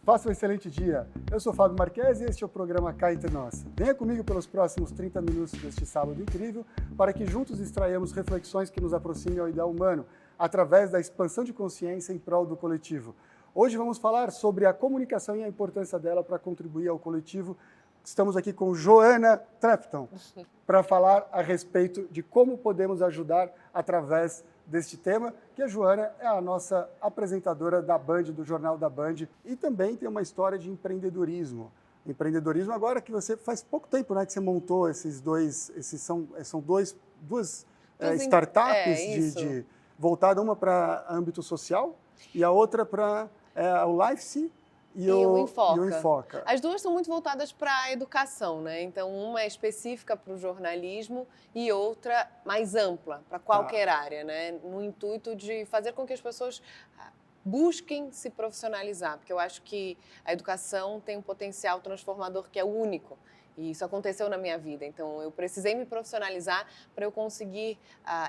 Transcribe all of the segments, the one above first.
Faça um excelente dia. Eu sou Fábio Marques e este é o programa Cá Entre Nós. Venha comigo pelos próximos 30 minutos deste sábado incrível para que juntos extraímos reflexões que nos aproximem ao ideal humano, através da expansão de consciência em prol do coletivo. Hoje vamos falar sobre a comunicação e a importância dela para contribuir ao coletivo. Estamos aqui com Joana Trepton para falar a respeito de como podemos ajudar através deste tema, que a Joana é a nossa apresentadora da Band, do Jornal da Band, e também tem uma história de empreendedorismo. Empreendedorismo agora que você faz pouco tempo, né, que você montou são duas startups voltada uma para âmbito social e a outra para o Life e o Enfoca. As duas são muito voltadas para a educação, né? Então, uma é específica para o jornalismo e outra mais ampla, para qualquer área, né? No intuito de fazer com que as pessoas busquem se profissionalizar, porque eu acho que a educação tem um potencial transformador que é único. E isso aconteceu na minha vida, então eu precisei me profissionalizar para eu conseguir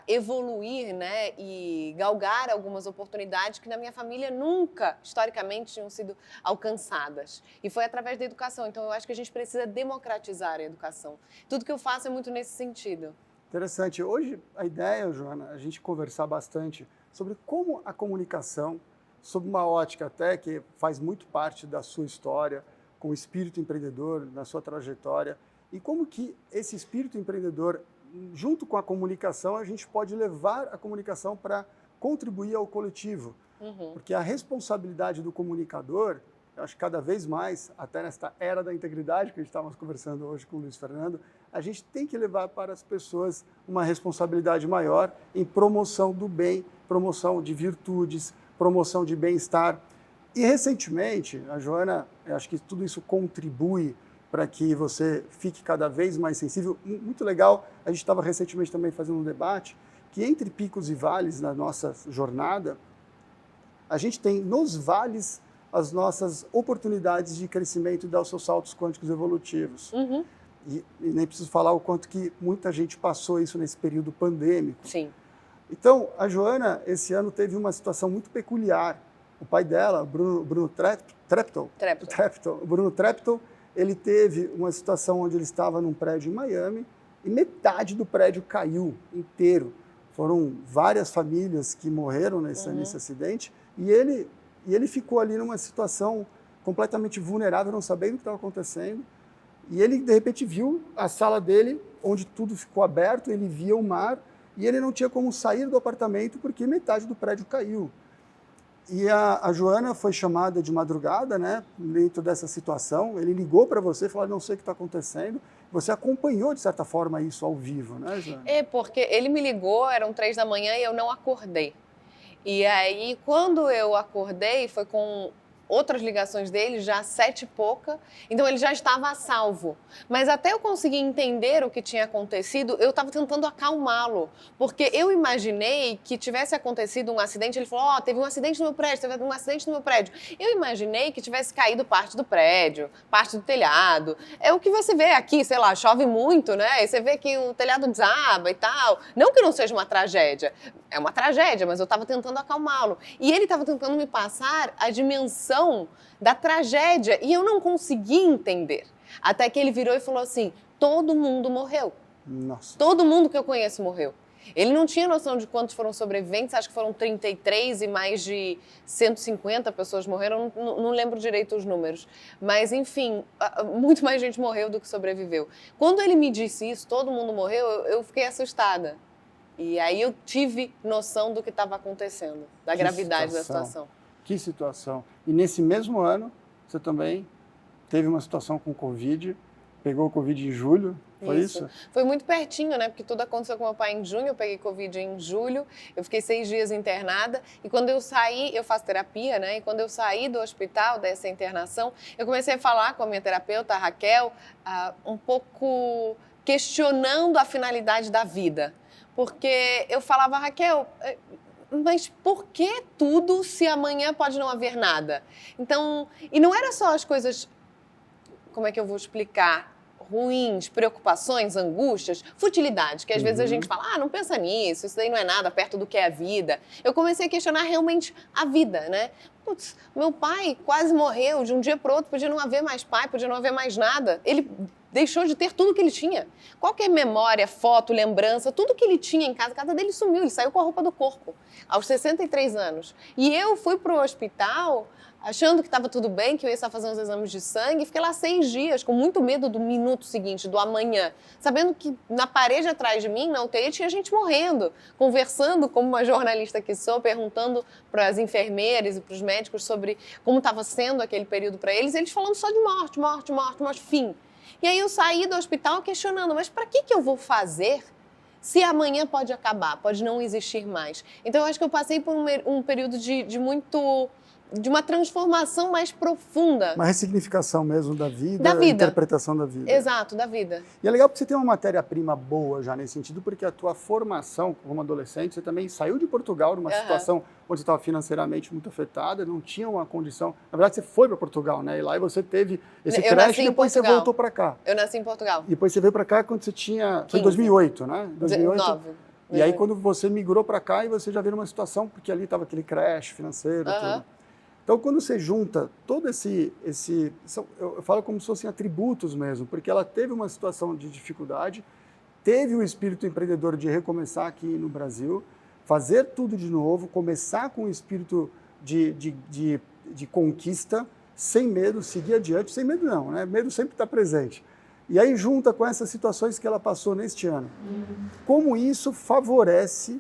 evoluir, né, e galgar algumas oportunidades que na minha família nunca, historicamente, tinham sido alcançadas. E foi através da educação, então eu acho que a gente precisa democratizar a educação. Tudo que eu faço é muito nesse sentido. Interessante. Hoje a ideia, Joana, a gente conversar bastante sobre como a comunicação, sob uma ótica até que faz muito parte da sua história, com o espírito empreendedor na sua trajetória, e como que esse espírito empreendedor, junto com a comunicação, a gente pode levar a comunicação para contribuir ao coletivo. Porque a responsabilidade do comunicador, eu acho que cada vez mais, até nesta era da integridade que a gente estava conversando hoje com o Luiz Fernando, a gente tem que levar para as pessoas uma responsabilidade maior em promoção do bem, promoção de virtudes, promoção de bem-estar. E recentemente, a Joana, eu acho que tudo isso contribui para que você fique cada vez mais sensível. Muito legal, a gente estava recentemente também fazendo um debate que entre picos e vales na nossa jornada, a gente tem nos vales as nossas oportunidades de crescimento e dar os seus saltos quânticos evolutivos. E nem preciso falar o quanto que muita gente passou isso nesse período pandêmico. Sim. Então, a Joana, esse ano, teve uma situação muito peculiar. O pai dela, Bruno Trepton, ele teve uma situação onde ele estava num prédio em Miami e metade do prédio caiu inteiro. Foram várias famílias que morreram nesse acidente e ele ficou ali numa situação completamente vulnerável, não sabendo o que estava acontecendo. E ele, de repente, viu a sala dele, onde tudo ficou aberto, ele via o mar e ele não tinha como sair do apartamento porque metade do prédio caiu. E a Joana foi chamada de madrugada, né, dentro dessa situação. Ele ligou para você e falou, não sei o que está acontecendo. Você acompanhou, de certa forma, isso ao vivo, né, Joana? Porque ele me ligou, eram 3 da manhã e eu não acordei. E aí, quando eu acordei, foi com outras ligações dele, já 7 e pouca, então ele já estava a salvo. Mas até eu conseguir entender o que tinha acontecido, eu estava tentando acalmá-lo, porque eu imaginei que tivesse acontecido um acidente, ele falou, teve um acidente no meu prédio, teve um acidente no meu prédio. Eu imaginei que tivesse caído parte do prédio, parte do telhado. É o que você vê aqui, sei lá, chove muito, né? E você vê que o telhado desaba e tal. Não que não seja uma tragédia, é uma tragédia, mas eu estava tentando acalmá-lo. E ele estava tentando me passar a dimensão da tragédia e eu não consegui entender. Até que ele virou e falou assim, todo mundo morreu. Nossa. Todo mundo que eu conheço morreu. Ele não tinha noção de quantos foram sobreviventes, acho que foram 33 e mais de 150 pessoas morreram, não lembro direito os números. Mas, enfim, muito mais gente morreu do que sobreviveu. Quando ele me disse isso, todo mundo morreu, eu fiquei assustada. E aí eu tive noção do que estava acontecendo, da gravidade da situação. Que situação. E nesse mesmo ano, você também teve uma situação com Covid, pegou o Covid em julho, foi isso? Foi muito pertinho, né? Porque tudo aconteceu com meu pai em junho, eu peguei Covid em julho, eu fiquei 6 dias internada e quando eu saí, eu faço terapia, né? E quando eu saí do hospital, dessa internação, eu comecei a falar com a minha terapeuta, a Raquel, um pouco questionando a finalidade da vida. Porque eu falava, Raquel, mas por que tudo se amanhã pode não haver nada? Então, e não era só as coisas, como é que eu vou explicar, ruins, preocupações, angústias, futilidades, que às vezes a gente fala, não pensa nisso, isso daí não é nada perto do que é a vida. Eu comecei a questionar realmente a vida, né? Putz, meu pai quase morreu de um dia para o outro, podia não haver mais pai, podia não haver mais nada. Ele deixou de ter tudo que ele tinha. Qualquer memória, foto, lembrança, tudo que ele tinha em casa, a casa dele sumiu, ele saiu com a roupa do corpo, aos 63 anos. E eu fui para o hospital achando que estava tudo bem, que eu ia estar fazendo os exames de sangue, fiquei lá 6 dias, com muito medo do minuto seguinte, do amanhã, sabendo que na parede atrás de mim, na UTI, tinha gente morrendo, conversando como uma jornalista que sou, perguntando para as enfermeiras e para os médicos sobre como estava sendo aquele período para eles, e eles falando só de morte, morte, morte, morte, fim. E aí eu saí do hospital questionando, mas para que eu vou fazer se amanhã pode acabar, pode não existir mais? Então eu acho que eu passei por um período de uma transformação mais profunda. Uma ressignificação mesmo da vida, interpretação da vida. Exato, da vida. E é legal porque você tem uma matéria-prima boa já nesse sentido, porque a tua formação como adolescente, você também saiu de Portugal numa situação onde você estava financeiramente muito afetada, não tinha uma condição... Na verdade, você foi para Portugal, né? E lá você teve esse crash e depois você voltou para cá. Eu nasci em Portugal. E depois você veio para cá quando você tinha... Foi em 2008, né? 2008. 9. E aí quando você migrou para cá e você já viu uma situação, porque ali estava aquele crash financeiro, tudo. Então, quando você junta todo eu falo como se fossem atributos mesmo, porque ela teve uma situação de dificuldade, teve o espírito empreendedor de recomeçar aqui no Brasil, fazer tudo de novo, começar com o espírito de conquista, sem medo, seguir adiante, sem medo não, né? Medo sempre está presente. E aí junta com essas situações que ela passou neste ano. Como isso favorece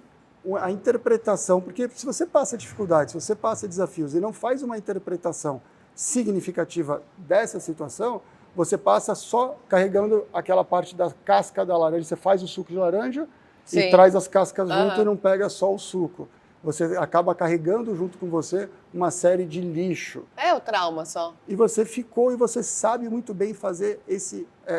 a interpretação, porque se você passa dificuldades, se você passa desafios e não faz uma interpretação significativa dessa situação, você passa só carregando aquela parte da casca da laranja, você faz o suco de laranja e traz as cascas junto e não pega só o suco. Você acaba carregando junto com você uma série de lixo. É o trauma só. E você ficou e você sabe muito bem fazer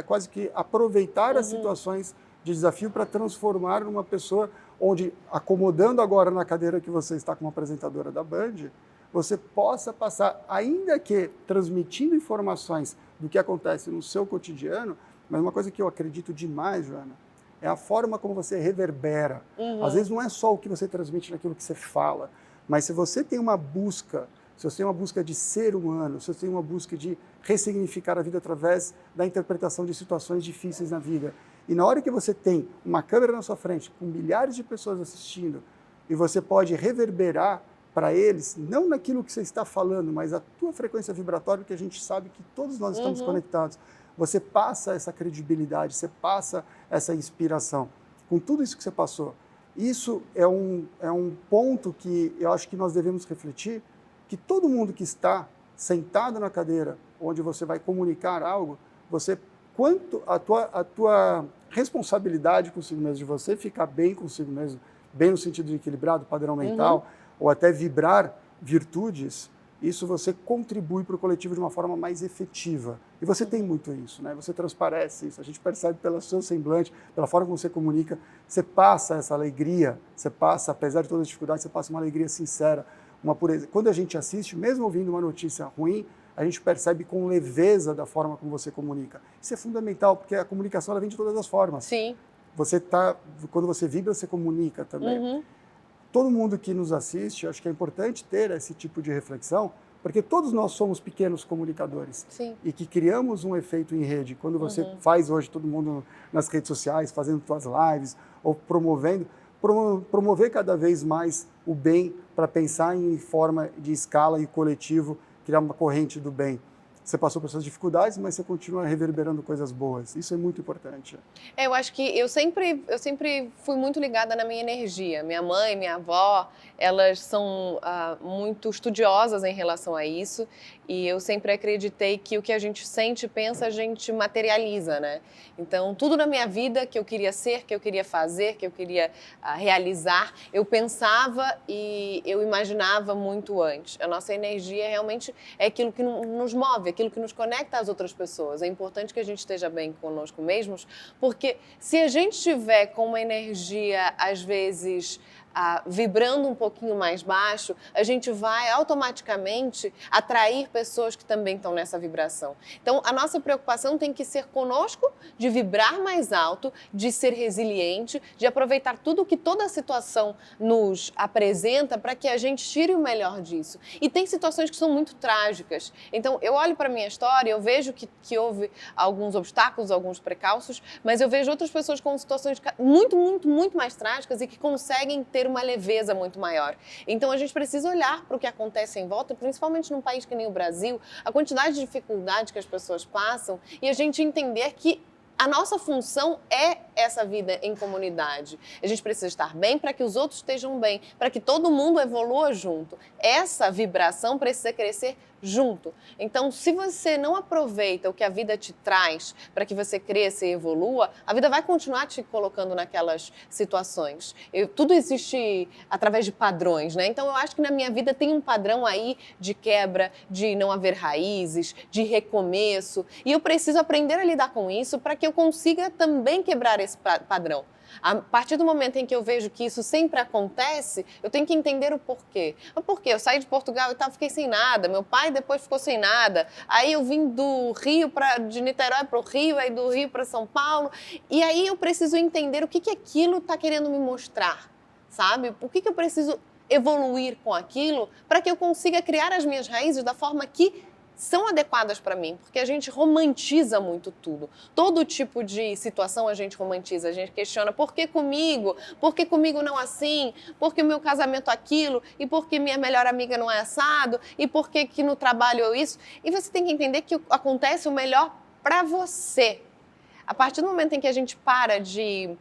quase que aproveitar as situações de desafio para transformar numa pessoa onde, acomodando agora na cadeira que você está como apresentadora da Band, você possa passar, ainda que transmitindo informações do que acontece no seu cotidiano, mas uma coisa que eu acredito demais, Joana, é a forma como você reverbera. Às vezes não é só o que você transmite naquilo que você fala, mas se você tem uma busca, se você tem uma busca de ser humano, se você tem uma busca de ressignificar a vida através da interpretação de situações difíceis na vida, e na hora que você tem uma câmera na sua frente, com milhares de pessoas assistindo, e você pode reverberar para eles, não naquilo que você está falando, mas a tua frequência vibratória, porque a gente sabe que todos nós estamos conectados. Você passa essa credibilidade, você passa essa inspiração. Com tudo isso que você passou, isso é um ponto que eu acho que nós devemos refletir, que todo mundo que está sentado na cadeira, onde você vai comunicar algo, quanto a tua responsabilidade consigo mesmo, de você ficar bem consigo mesmo, bem no sentido de equilibrado, padrão mental, ou até vibrar virtudes, isso você contribui para o coletivo de uma forma mais efetiva. E você tem muito isso, né? Você transparece isso, a gente percebe pelo seu semblante, pela forma como você comunica, você passa essa alegria, você passa, apesar de todas as dificuldades, você passa uma alegria sincera, uma pureza. Quando a gente assiste, mesmo ouvindo uma notícia ruim, a gente percebe com leveza da forma como você comunica. Isso é fundamental, porque a comunicação ela vem de todas as formas. Sim. Quando você vibra, você comunica também. Todo mundo que nos assiste, acho que é importante ter esse tipo de reflexão, porque todos nós somos pequenos comunicadores. Sim. E que criamos um efeito em rede. Quando você faz hoje todo mundo nas redes sociais, fazendo suas lives, ou promover cada vez mais o bem para pensar em forma de escala e coletivo, criar uma corrente do bem. Você passou por suas dificuldades, mas você continua reverberando coisas boas. Isso é muito importante. Eu acho que eu sempre fui muito ligada na minha energia. Minha mãe, minha avó, elas são muito estudiosas em relação a isso. E eu sempre acreditei que o que a gente sente e pensa, a gente materializa, né? Então, tudo na minha vida que eu queria ser, que eu queria fazer, que eu queria realizar, eu pensava e eu imaginava muito antes. A nossa energia realmente é aquilo que nos move, aquilo que nos conecta às outras pessoas. É importante que a gente esteja bem conosco mesmos, porque se a gente estiver com uma energia, às vezes, vibrando um pouquinho mais baixo, a gente vai automaticamente atrair pessoas que também estão nessa vibração. Então, a nossa preocupação tem que ser conosco, de vibrar mais alto, de ser resiliente, de aproveitar tudo que toda a situação nos apresenta para que a gente tire o melhor disso. E tem situações que são muito trágicas. Então, eu olho para a minha história, eu vejo que houve alguns obstáculos, alguns precalços, mas eu vejo outras pessoas com situações muito, muito, muito mais trágicas e que conseguem ter uma leveza muito maior. Então, a gente precisa olhar para o que acontece em volta, principalmente num país que nem o Brasil, a quantidade de dificuldades que as pessoas passam e a gente entender que a nossa função é essa vida em comunidade. A gente precisa estar bem para que os outros estejam bem, para que todo mundo evolua junto. Essa vibração precisa crescer junto. Então, se você não aproveita o que a vida te traz para que você cresça e evolua, a vida vai continuar te colocando naquelas situações. Tudo existe através de padrões, né? Então, eu acho que na minha vida tem um padrão aí de quebra, de não haver raízes, de recomeço. E eu preciso aprender a lidar com isso para que eu consiga também quebrar esse padrão. A partir do momento em que eu vejo que isso sempre acontece, eu tenho que entender o porquê. O porquê? Eu saí de Portugal e fiquei sem nada, meu pai depois ficou sem nada, aí eu vim do Rio, de Niterói para o Rio, aí do Rio para São Paulo, e aí eu preciso entender o que aquilo está querendo me mostrar, sabe? O que eu preciso evoluir com aquilo para que eu consiga criar as minhas raízes da forma que são adequadas para mim, porque a gente romantiza muito tudo. Todo tipo de situação a gente romantiza, a gente questiona por que comigo? Por que comigo não assim? Por que o meu casamento aquilo? E por que minha melhor amiga não é assado? E por que no trabalho eu isso? E você tem que entender que acontece o melhor para você. A partir do momento em que a gente para de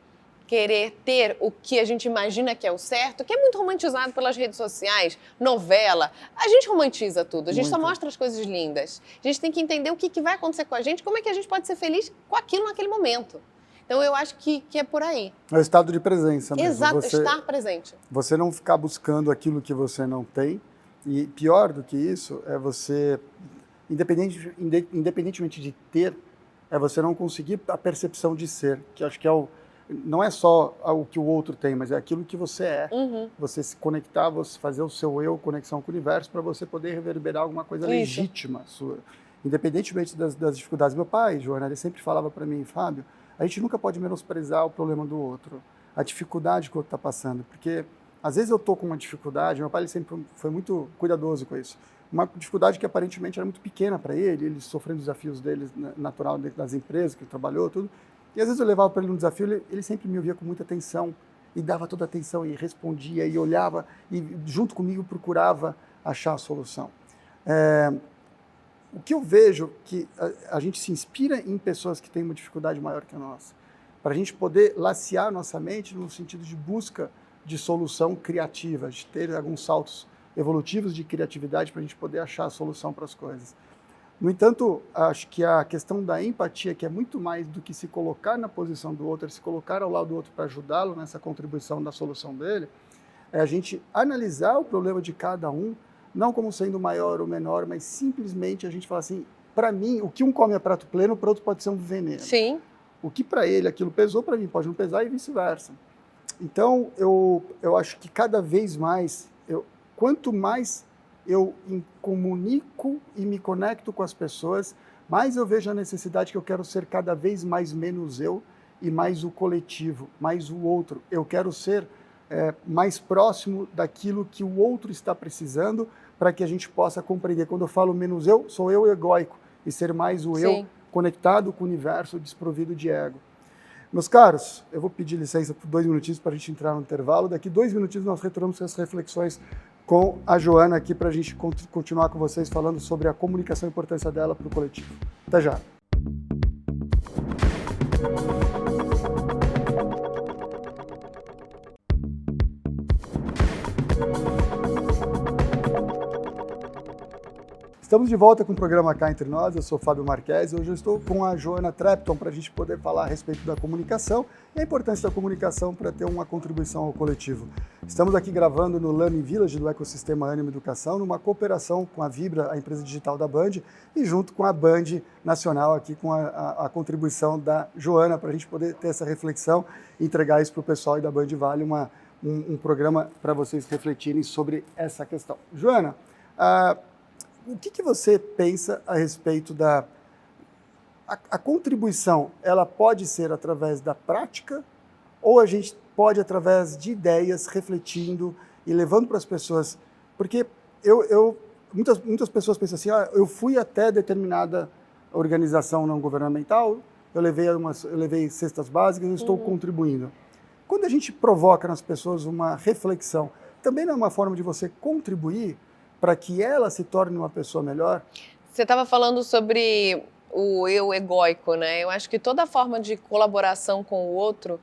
querer ter o que a gente imagina que é o certo, que é muito romantizado pelas redes sociais, novela, a gente romantiza tudo, a gente só mostra as coisas lindas. A gente tem que entender o que vai acontecer com a gente, como é que a gente pode ser feliz com aquilo naquele momento. Então, eu acho que é por aí. É o estado de presença mesmo. Exato, estar presente. Você não ficar buscando aquilo que você não tem, e pior do que isso, é você, independentemente de ter, é você não conseguir a percepção de ser, que acho que não é só o que o outro tem, mas é aquilo que você é. Uhum. Você se conectar, você fazer o seu eu, conexão com o universo, para você poder reverberar alguma coisa legítima sua. Independentemente das dificuldades. Meu pai, Joana, ele sempre falava para mim, Fábio, a gente nunca pode menosprezar o problema do outro, a dificuldade que o outro está passando, porque às vezes eu estou com uma dificuldade, meu pai ele sempre foi muito cuidadoso com isso, uma dificuldade que aparentemente era muito pequena para ele sofrendo desafios dele, natural dentro das empresas que ele trabalhou, tudo. E às vezes eu levava para ele um desafio, ele sempre me ouvia com muita atenção e dava toda a atenção e respondia e olhava e junto comigo procurava achar a solução. O que eu vejo que a gente se inspira em pessoas que têm uma dificuldade maior que a nossa, para a gente poder lacear nossa mente no sentido de busca de solução criativa, de ter alguns saltos evolutivos de criatividade para a gente poder achar a solução para as coisas. No entanto, acho que a questão da empatia, que é muito mais do que se colocar na posição do outro, é se colocar ao lado do outro para ajudá-lo nessa contribuição da solução dele, é a gente analisar o problema de cada um, não como sendo maior ou menor, mas simplesmente a gente fala assim, para mim, o que um come é prato pleno, para outro pode ser um veneno. Sim. O que para ele aquilo pesou, para mim pode não pesar e vice-versa. Então, eu acho que cada vez mais, quanto mais eu comunico e me conecto com as pessoas, mais eu vejo a necessidade que eu quero ser cada vez mais menos eu e mais o coletivo, mais o outro. Eu quero ser mais próximo daquilo que o outro está precisando para que a gente possa compreender. Quando eu falo menos eu, sou eu egóico e ser mais o eu conectado com o universo, desprovido de ego. Meus caros, eu vou pedir licença por 2 minutinhos para a gente entrar no intervalo. Daqui 2 minutinhos nós retornamos com as reflexões com a Joana aqui para a gente continuar com vocês falando sobre a comunicação e a importância dela para o coletivo. Até já! Estamos de volta com o programa Cá Entre Nós, eu sou Fábio Marques e hoje eu estou com a Joana Trepton para a gente poder falar a respeito da comunicação e a importância da comunicação para ter uma contribuição ao coletivo. Estamos aqui gravando no Learning Village do ecossistema Ânima Educação, numa cooperação com a Vibra, a empresa digital da Band, e junto com a Band Nacional, aqui com a contribuição da Joana, para a gente poder ter essa reflexão e entregar isso para o pessoal e da Band Vale, uma um programa para vocês refletirem sobre essa questão. Joana, o que você pensa a respeito da... A contribuição, ela pode ser através da prática ou a gente pode através de ideias, refletindo e levando para as pessoas? Porque muitas pessoas pensam assim, eu fui até determinada organização não governamental, eu levei cestas básicas, eu estou contribuindo. Quando a gente provoca nas pessoas uma reflexão, também não é uma forma de você contribuir para que ela se torne uma pessoa melhor? Você estava falando sobre o eu egóico, né? Eu acho que toda forma de colaboração com o outro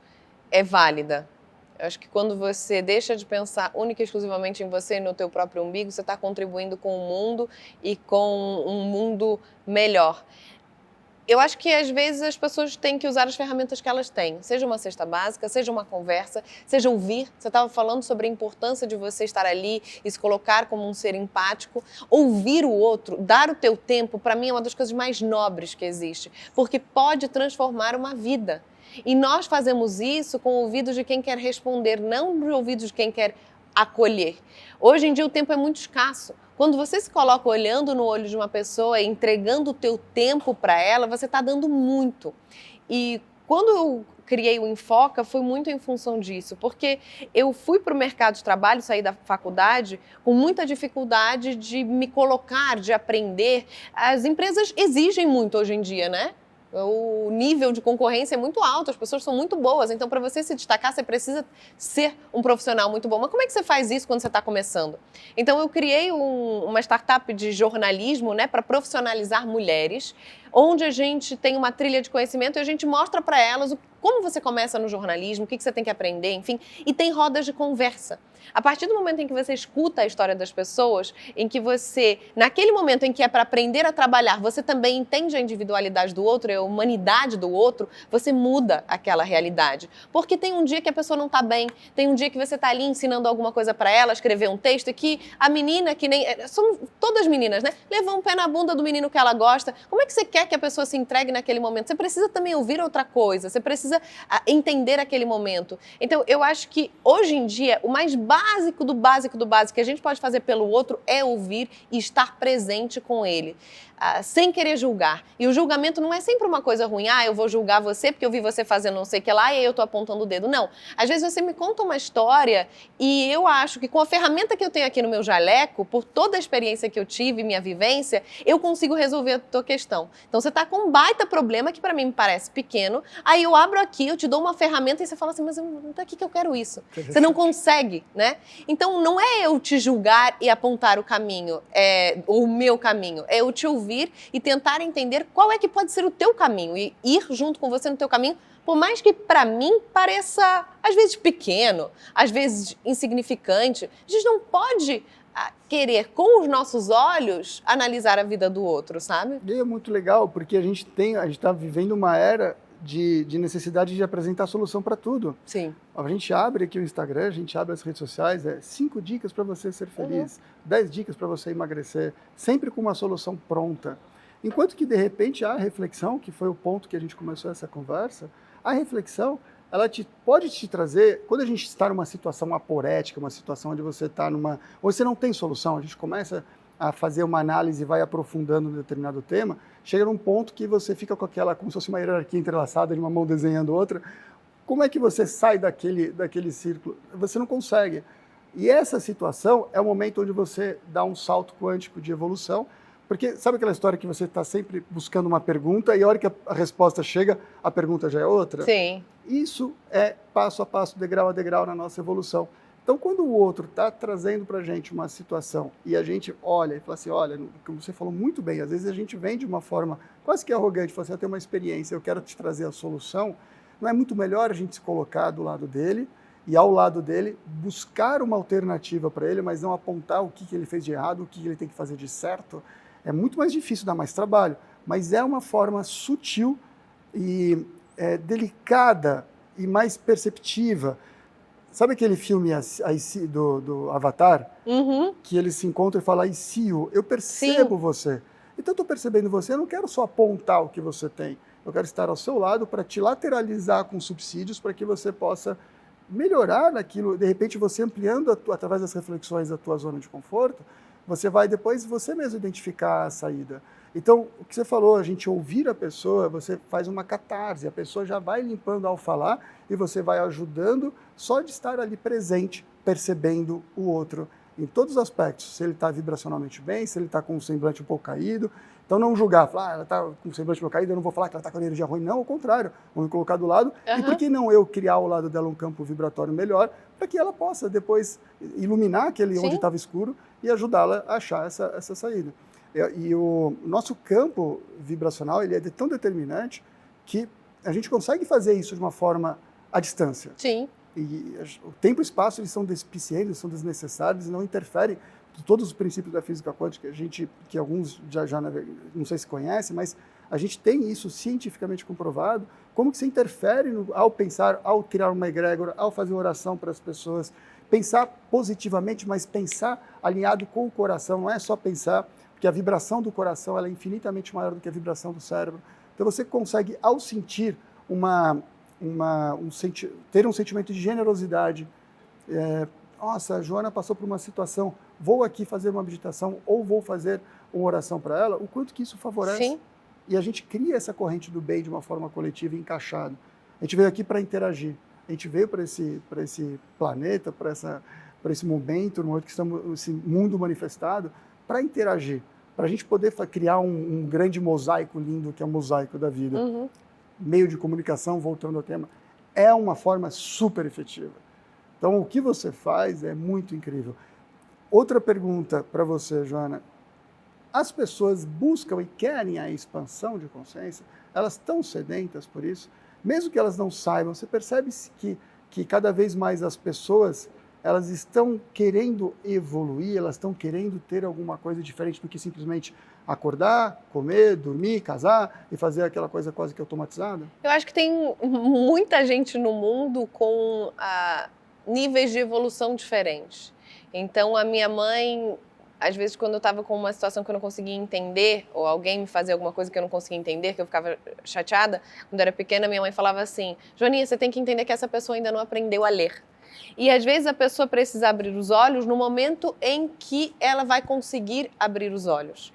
é válida. Eu acho que quando você deixa de pensar única e exclusivamente em você e no teu próprio umbigo, você está contribuindo com o mundo e com um mundo melhor. Eu acho que às vezes as pessoas têm que usar as ferramentas que elas têm, seja uma cesta básica, seja uma conversa, seja ouvir. Você estava falando sobre a importância de você estar ali e se colocar como um ser empático. Ouvir o outro, dar o teu tempo, para mim é uma das coisas mais nobres que existe, porque pode transformar uma vida. E nós fazemos isso com ouvidos de quem quer responder, não de ouvidos de quem quer acolher. Hoje em dia o tempo é muito escasso. Quando você se coloca olhando no olho de uma pessoa e entregando o teu tempo para ela, você está dando muito. E quando eu criei o Enfoca, foi muito em função disso, porque eu fui para o mercado de trabalho, saí da faculdade, com muita dificuldade de me colocar, de aprender. As empresas exigem muito hoje em dia, né? O nível de concorrência é muito alto, as pessoas são muito boas, então para você se destacar você precisa ser um profissional muito bom. Mas como é que você faz isso quando você está começando? Então eu criei uma startup de jornalismo, né, para profissionalizar mulheres, onde a gente tem uma trilha de conhecimento e a gente mostra para elas como você começa no jornalismo, o que você tem que aprender, enfim, e tem rodas de conversa. A partir do momento em que você escuta a história das pessoas, em que você, naquele momento em que é para aprender a trabalhar, você também entende a individualidade do outro, a humanidade do outro, você muda aquela realidade. Porque tem um dia que a pessoa não está bem, tem um dia que você está ali ensinando alguma coisa para ela, escrever um texto, e que a menina, que nem... São todas meninas, né? Levou um pé na bunda do menino que ela gosta. Como é que você quer que a pessoa se entregue naquele momento? Você precisa também ouvir outra coisa, você precisa entender aquele momento. Então, eu acho que, hoje em dia, o mais básico do básico do básico que a gente pode fazer pelo outro é ouvir e estar presente com ele, sem querer julgar. E o julgamento não é sempre uma coisa ruim. Eu vou julgar você porque eu vi você fazendo não sei o que lá e aí eu tô apontando o dedo. Não. Às vezes você me conta uma história e eu acho que com a ferramenta que eu tenho aqui no meu jaleco, por toda a experiência que eu tive, minha vivência, eu consigo resolver a tua questão. Então você tá com um baita problema que para mim me parece pequeno, aí eu abro aqui, eu te dou uma ferramenta e você fala assim, mas não tá aqui que eu quero isso. Você não consegue, né? Então não é eu te julgar e apontar o caminho, o meu caminho, é eu te ouvir e tentar entender qual é que pode ser o teu caminho e ir junto com você no teu caminho, por mais que para mim pareça às vezes pequeno, às vezes insignificante. A gente não pode querer com os nossos olhos analisar a vida do outro, sabe? E é muito legal porque a gente está vivendo uma era de necessidade de apresentar solução para tudo. Sim. A gente abre aqui o Instagram, a gente abre as redes sociais, 5 dicas para você ser feliz, 10 dicas para você emagrecer, sempre com uma solução pronta. Enquanto que, de repente, a reflexão, que foi o ponto que a gente começou essa conversa, a reflexão, ela pode te trazer, quando a gente está numa situação aporética, uma situação onde você está onde você não tem solução, a gente começa a fazer uma análise e vai aprofundando um determinado tema, chega num ponto que você fica com aquela, como se fosse uma hierarquia entrelaçada, de uma mão desenhando outra. Como é que você sai daquele círculo? Você não consegue. E essa situação é o momento onde você dá um salto quântico de evolução, porque sabe aquela história que você está sempre buscando uma pergunta e a hora que a resposta chega, a pergunta já é outra? Sim. Isso é passo a passo, degrau a degrau na nossa evolução. Então, quando o outro está trazendo para a gente uma situação e a gente olha e fala assim, olha, como você falou muito bem, às vezes a gente vem de uma forma quase que arrogante, fala assim, eu tenho uma experiência, eu quero te trazer a solução. Não é muito melhor a gente se colocar do lado dele e, ao lado dele, buscar uma alternativa para ele, mas não apontar o que ele fez de errado, o que ele tem que fazer de certo? É muito mais difícil, dá mais trabalho, mas é uma forma sutil e delicada e mais perceptiva. Sabe aquele filme do Avatar? Uhum. Que ele se encontra e fala, I see you, eu percebo você. Então, eu estou percebendo você, eu não quero só apontar o que você tem, eu quero estar ao seu lado para te lateralizar com subsídios para que você possa melhorar naquilo, de repente você ampliando através das reflexões a tua zona de conforto, você vai depois você mesmo identificar a saída. Então, o que você falou, a gente ouvir a pessoa, você faz uma catarse, a pessoa já vai limpando ao falar e você vai ajudando só de estar ali presente, percebendo o outro em todos os aspectos, se ele está vibracionalmente bem, se ele está com o semblante um pouco caído. Então, não julgar, falar, ela está com o semblante um pouco caído, eu não vou falar que ela está com energia ruim. Não, ao contrário, vou me colocar do lado. E por que não eu criar ao lado dela um campo vibratório melhor, para que ela possa depois iluminar aquele onde estava escuro e ajudá-la a achar essa saída. E o nosso campo vibracional ele é tão determinante que a gente consegue fazer isso de uma forma à distância. Sim. E o tempo e o espaço eles são despicientes, são desnecessários, não interferem com todos os princípios da física quântica, que alguns já não sei se conhecem, mas a gente tem isso cientificamente comprovado, como que você interfere ao pensar, ao criar uma egrégora, ao fazer oração para as pessoas, pensar positivamente, mas pensar alinhado com o coração, não é só pensar, porque a vibração do coração ela é infinitamente maior do que a vibração do cérebro. Então você consegue, ao sentir ter um sentimento de generosidade, nossa, a Joana passou por uma situação, vou aqui fazer uma meditação ou vou fazer uma oração para ela, o quanto que isso favorece. Sim. E a gente cria essa corrente do bem de uma forma coletiva e encaixada. A gente veio aqui para interagir, a gente veio para esse planeta, para esse momento, no momento que estamos, esse mundo manifestado, para interagir, para a gente poder criar um grande mosaico lindo, que é o mosaico da vida. Uhum. Meio de comunicação, voltando ao tema, é uma forma super efetiva. Então, o que você faz é muito incrível. Outra pergunta para você, Joana. As pessoas buscam e querem a expansão de consciência? Elas estão sedentas por isso? Mesmo que elas não saibam, você percebe que cada vez mais as pessoas elas estão querendo evoluir, elas estão querendo ter alguma coisa diferente do que simplesmente acordar, comer, dormir, casar e fazer aquela coisa quase que automatizada? Eu acho que tem muita gente no mundo com níveis de evolução diferentes. Então, a minha mãe, às vezes, quando eu estava com uma situação que eu não conseguia entender, ou alguém me fazia alguma coisa que eu não conseguia entender, que eu ficava chateada, quando eu era pequena, minha mãe falava assim, Joaninha, você tem que entender que essa pessoa ainda não aprendeu a ler. E às vezes a pessoa precisa abrir os olhos no momento em que ela vai conseguir abrir os olhos.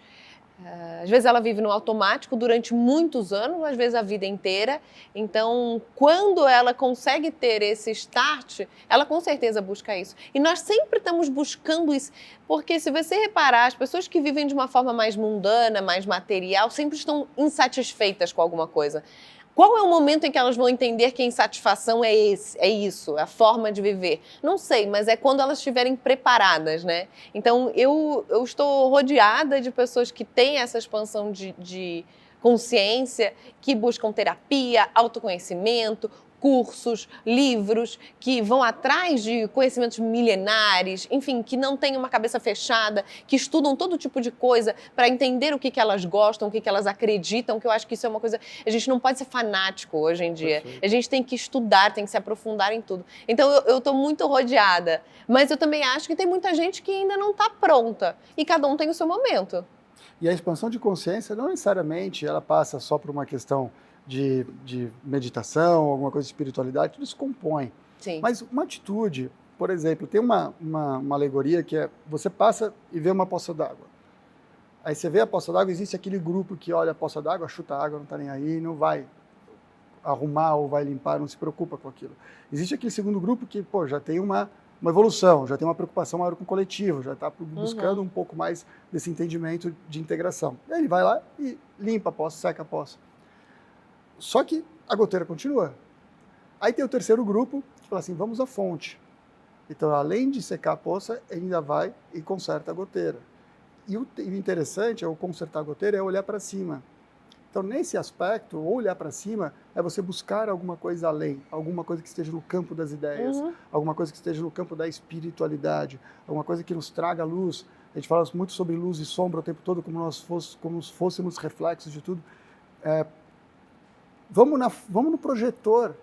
Às vezes ela vive no automático durante muitos anos, às vezes a vida inteira. Então, quando ela consegue ter esse start, ela com certeza busca isso. E nós sempre estamos buscando isso, porque se você reparar, as pessoas que vivem de uma forma mais mundana, mais material, sempre estão insatisfeitas com alguma coisa. Qual é o momento em que elas vão entender que a insatisfação é isso, a forma de viver? Não sei, mas é quando elas estiverem preparadas, né? Então, eu estou rodeada de pessoas que têm essa expansão de consciência, que buscam terapia, autoconhecimento, cursos, livros, que vão atrás de conhecimentos milenares, enfim, que não têm uma cabeça fechada, que estudam todo tipo de coisa para entender o que elas gostam, o que elas acreditam, que eu acho que isso é uma coisa... A gente não pode ser fanático hoje em dia. Perfeito. A gente tem que estudar, tem que se aprofundar em tudo. Então, eu estou muito rodeada. Mas eu também acho que tem muita gente que ainda não está pronta. E cada um tem o seu momento. E a expansão de consciência, não necessariamente ela passa só por uma questão de meditação, alguma coisa de espiritualidade, tudo isso compõe. Sim. Mas uma atitude, por exemplo, tem uma alegoria que é, você passa e vê uma poça d'água. Aí você vê a poça d'água, existe aquele grupo que olha a poça d'água, chuta a água, não está nem aí, não vai arrumar ou vai limpar, não se preocupa com aquilo. Existe aquele segundo grupo que, já tem uma evolução, já tem uma preocupação maior com o coletivo, já está buscando um pouco mais desse entendimento de integração. E aí ele vai lá e limpa a poça, seca a poça. Só que a goteira continua. Aí tem o terceiro grupo que fala assim, vamos à fonte. Então, além de secar a poça, ele ainda vai e conserta a goteira. E o interessante, ao consertar a goteira, é olhar para cima. Então, nesse aspecto, olhar para cima é você buscar alguma coisa além, alguma coisa que esteja no campo das ideias, alguma coisa que esteja no campo da espiritualidade, alguma coisa que nos traga luz. A gente fala muito sobre luz e sombra o tempo todo, como se fôssemos reflexos de tudo. Vamos no projetor,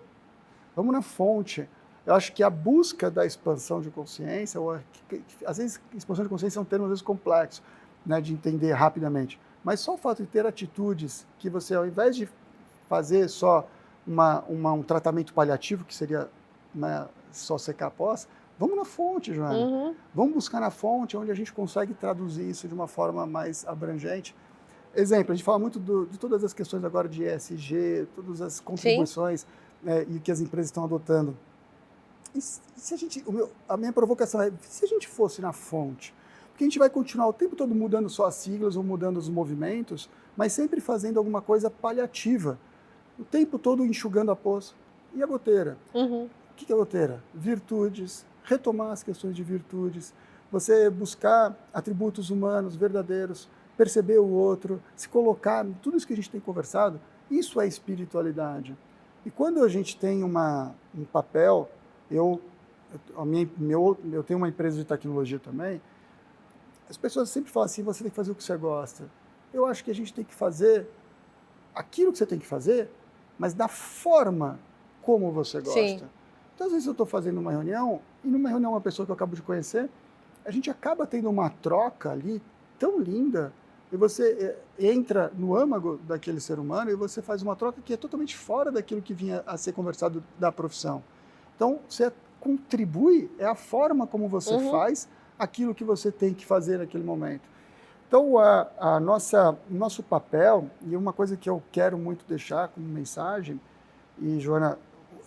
vamos na fonte. Eu acho que a busca da expansão de consciência, às vezes expansão de consciência é um termo às vezes complexo, né, de entender rapidamente, mas só o fato de ter atitudes que você, ao invés de fazer só um tratamento paliativo, que seria, né, só secar a poça. Vamos na fonte, Joana. Vamos buscar na fonte onde a gente consegue traduzir isso de uma forma mais abrangente. Exemplo, a gente fala muito de todas as questões agora de ESG, todas as contribuições e que as empresas estão adotando. E se a minha provocação é, se a gente fosse na fonte, porque a gente vai continuar o tempo todo mudando só as siglas ou mudando os movimentos, mas sempre fazendo alguma coisa paliativa, o tempo todo enxugando a poça. E a goteira? O que é a goteira? Virtudes, retomar as questões de virtudes, você buscar atributos humanos verdadeiros, perceber o outro, se colocar, tudo isso que a gente tem conversado, isso é espiritualidade. E quando a gente tem um papel, eu tenho uma empresa de tecnologia também, as pessoas sempre falam assim, você tem que fazer o que você gosta. Eu acho que a gente tem que fazer aquilo que você tem que fazer, mas da forma como você gosta. Sim. Então, às vezes eu estou fazendo uma reunião, e numa reunião uma pessoa que eu acabo de conhecer, a gente acaba tendo uma troca ali tão linda, e você entra no âmago daquele ser humano e você faz uma troca que é totalmente fora daquilo que vinha a ser conversado da profissão. Então, você contribui, é a forma como você faz aquilo que você tem que fazer naquele momento. Então, nosso papel, e uma coisa que eu quero muito deixar como mensagem, e Joana,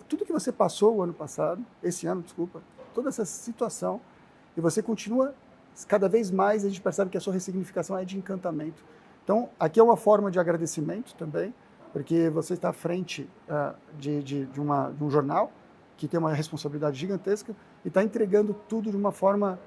tudo que você passou o ano passado, esse ano, desculpa, toda essa situação, e você continua cada vez mais, a gente percebe que a sua ressignificação é de encantamento. Então, aqui é uma forma de agradecimento também, porque você está à frente de um jornal que tem uma responsabilidade gigantesca e está entregando tudo de uma forma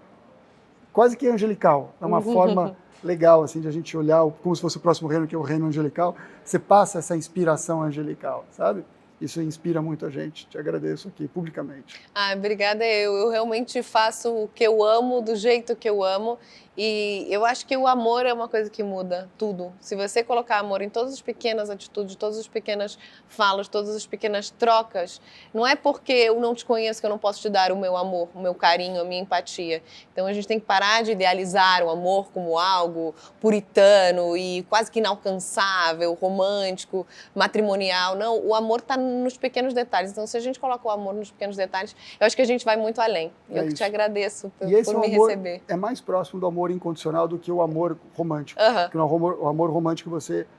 quase que angelical, é uma forma legal assim de a gente olhar como se fosse o próximo reino, que é o reino angelical. Você passa essa inspiração angelical, sabe? Isso inspira muito a gente. Te agradeço aqui publicamente. Obrigada. Eu realmente faço o que eu amo, do jeito que eu amo. E eu acho que o amor é uma coisa que muda tudo. Se você colocar amor em todas as pequenas atitudes, todas as pequenas falas, todas as pequenas trocas, não é porque eu não te conheço que eu não posso te dar o meu amor, o meu carinho, a minha empatia. Então a gente tem que parar de idealizar o amor como algo puritano e quase que inalcançável, romântico, matrimonial. Não, o amor está nos pequenos detalhes. Então se a gente coloca o amor nos pequenos detalhes, eu acho que a gente vai muito além. Eu te agradeço por me receber. É mais próximo do amor incondicional do que o amor romântico. Porque o amor romântico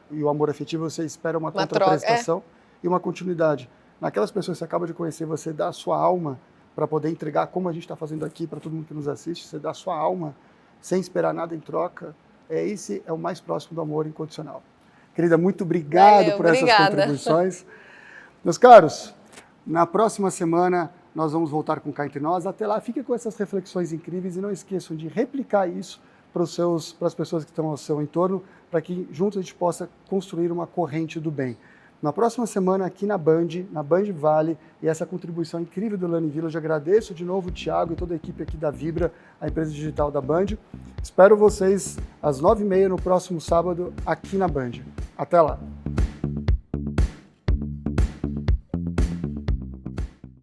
e o amor afetivo você espera uma contraprestação e uma continuidade. Naquelas pessoas que você acaba de conhecer, você dá a sua alma para poder entregar, como a gente está fazendo aqui para todo mundo que nos assiste, você dá a sua alma sem esperar nada em troca. Esse é o mais próximo do amor incondicional. Querida, muito obrigado por essas contribuições. Meus caros, na próxima semana nós vamos voltar com Cá Entre Nós. Até lá, fiquem com essas reflexões incríveis e não esqueçam de replicar isso para as pessoas que estão ao seu entorno, para que juntos a gente possa construir uma corrente do bem. Na próxima semana, aqui na Band Vale, e essa contribuição incrível do Learning Village, agradeço de novo o Thiago e toda a equipe aqui da Vibra, a empresa digital da Band. Espero vocês às 9h30 no próximo sábado, aqui na Band. Até lá!